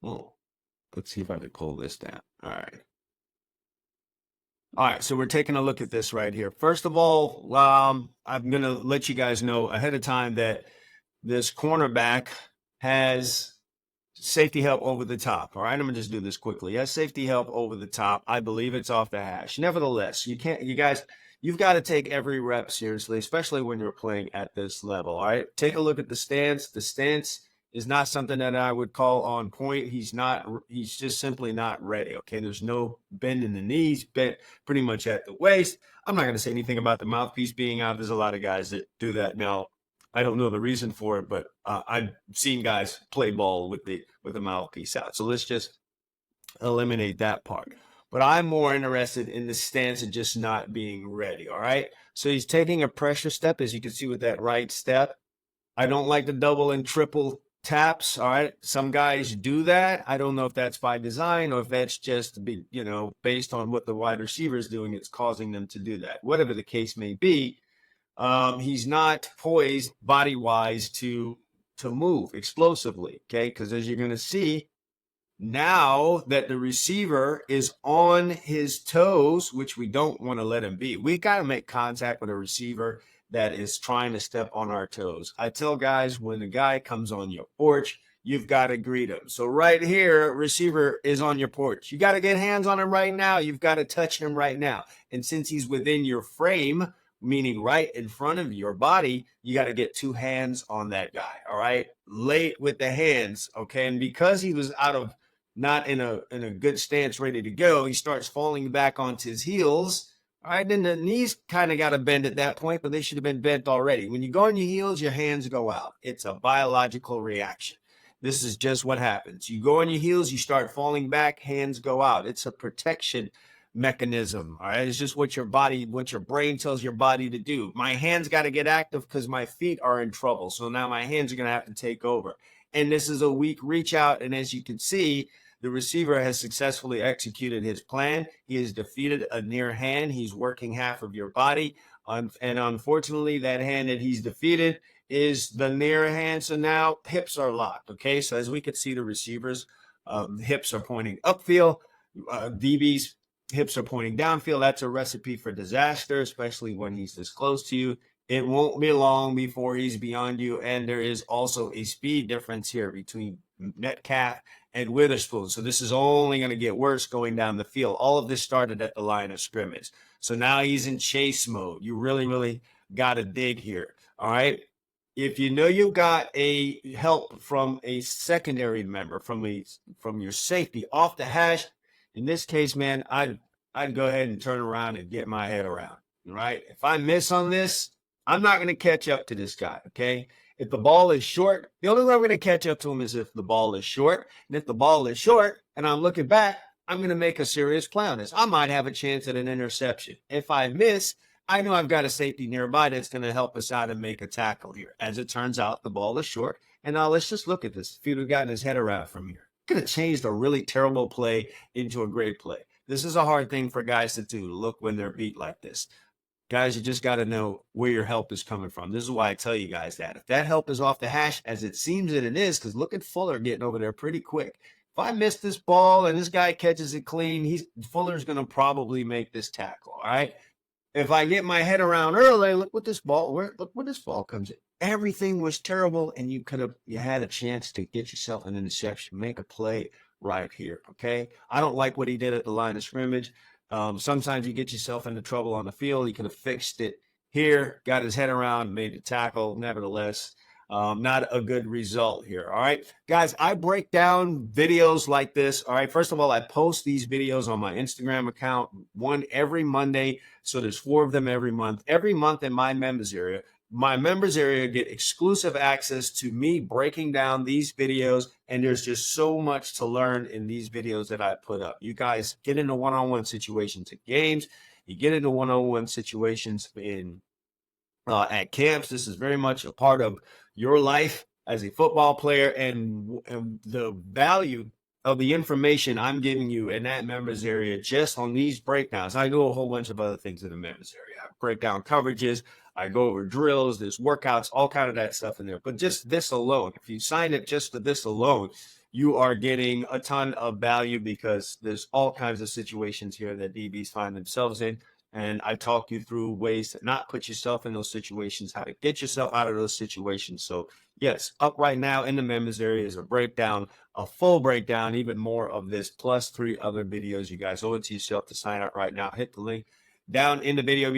Well, let's see if I can pull this down. All right. All right, so we're taking a look at this right here. First of all, I'm going to let you guys know ahead of time that this cornerback has safety help over the top. All right, I'm gonna just do this quickly. Has safety help over the top. I believe it's off the hash. Nevertheless, you guys, you've got to take every rep seriously, especially when you're playing at this level. All right, take a look at the stance. The stance is not something that I would call on point. He's just simply not ready. Okay, there's no bend in the knees, bent pretty much at the waist. I'm not going to say anything about the mouthpiece being out. There's a lot of guys that do that now. I don't know the reason for it, but I've seen guys play ball with the mouthpiece out. So let's just eliminate that part. But I'm more interested in the stance of just not being ready. All right. So he's taking a pressure step, as you can see with that right step. I don't like the double and triple taps. All right. Some guys do that. I don't know if that's by design or if that's just based on what the wide receiver is doing, it's causing them to do that. Whatever the case may be, he's not poised body wise to move explosively. Okay, because as you're going to see now that the receiver is on his toes, which we don't want to let him be, we got to make contact with a receiver that is trying to step on our toes. I tell guys, when a guy comes on your porch, you've got to greet him. So right here, receiver is on your porch. You got to get hands on him right now. You've got to touch him right now. And since he's within your frame, meaning right in front of your body, you got to get two hands on that guy. All right. Late with the hands. Okay. And because he was not in a good stance, ready to go, he starts falling back onto his heels. All right. Then the knees kind of got to bend at that point, but they should have been bent already. When you go on your heels, your hands go out. It's a biological reaction. This is just what happens. You go on your heels, you start falling back, hands go out. It's a protection mechanism. All right. It's just what your brain tells your body to do. My hands got to get active because my feet are in trouble. So now my hands are going to have to take over. And this is a weak reach out. And as you can see, the receiver has successfully executed his plan. He has defeated a near hand. He's working half of your body. And unfortunately, that hand that he's defeated is the near hand. So now hips are locked. Okay. So as we can see, the receivers, hips are pointing upfield. DB's hips are pointing downfield. That's a recipe for disaster, especially when he's this close to you. It won't be long before he's beyond you. And there is also a speed difference here between Metcalf and Witherspoon. So this is only going to get worse going down the field. All of this started at the line of scrimmage. So now he's in chase mode. You really, really got to dig here. All right. If you know you got a help from a secondary member, from your safety off the hash, in this case, man, I'd go ahead and turn around and get my head around. Right? If I miss on this, I'm not going to catch up to this guy. Okay? If the ball is short, the only way I'm going to catch up to him is if the ball is short. And if the ball is short and I'm looking back, I'm going to make a serious play on this. I might have a chance at an interception. If I miss, I know I've got a safety nearby that's going to help us out and make a tackle here. As it turns out, the ball is short. And now let's just look at this. If he'd have gotten his head around from here, could have changed a really terrible play into a great play. This is a hard thing for guys to do. Look when they're beat like this. Guys, you just got to know where your help is coming from. This is why I tell you guys that. If that help is off the hash, as it seems that it is, because look at Fuller getting over there pretty quick. If I miss this ball and this guy catches it clean, Fuller's going to probably make this tackle, all right? If I get my head around early, look what this ball, look where this ball comes in. Everything was terrible, and you had a chance to get yourself an interception, make a play right here. Okay. I don't like what he did at the line of scrimmage. Sometimes you get yourself into trouble on the field. He could have fixed it here, got his head around, made the tackle. Nevertheless, not a good result here. All right, guys, I break down videos like this. All right, first of all, I post these videos on my Instagram account, one every Monday. So there's 4 of them every month. Every month in my members area. My members area get exclusive access to me breaking down these videos, and there's just so much to learn in these videos that I put up. You guys get into one-on-one situations at games. You get into one-on-one situations at camps. This is very much a part of your life as a football player, and the value of the information I'm giving you in that members area just on these breakdowns. I do a whole bunch of other things in the members area. I break down coverages. I go over drills. There's workouts, all kind of that stuff in there. But just this alone, if you sign up just for this alone, you are getting a ton of value because there's all kinds of situations here that DBs find themselves in. And I talk you through ways to not put yourself in those situations, how to get yourself out of those situations. So yes, up right now in the members area is a breakdown, a full breakdown, even more of this, plus 3 other videos. You guys owe it to yourself to sign up right now. Hit the link down in the video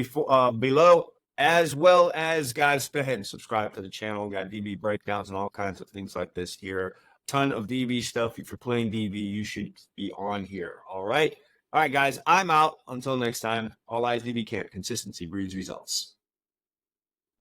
below, as well as, guys, go ahead and subscribe to the channel. We got DB breakdowns and all kinds of things like this here. Ton of DB stuff. If you're playing DB, you should be on here. All right. All right, guys, I'm out. Until next time, all eyes DB camp. Consistency breeds results.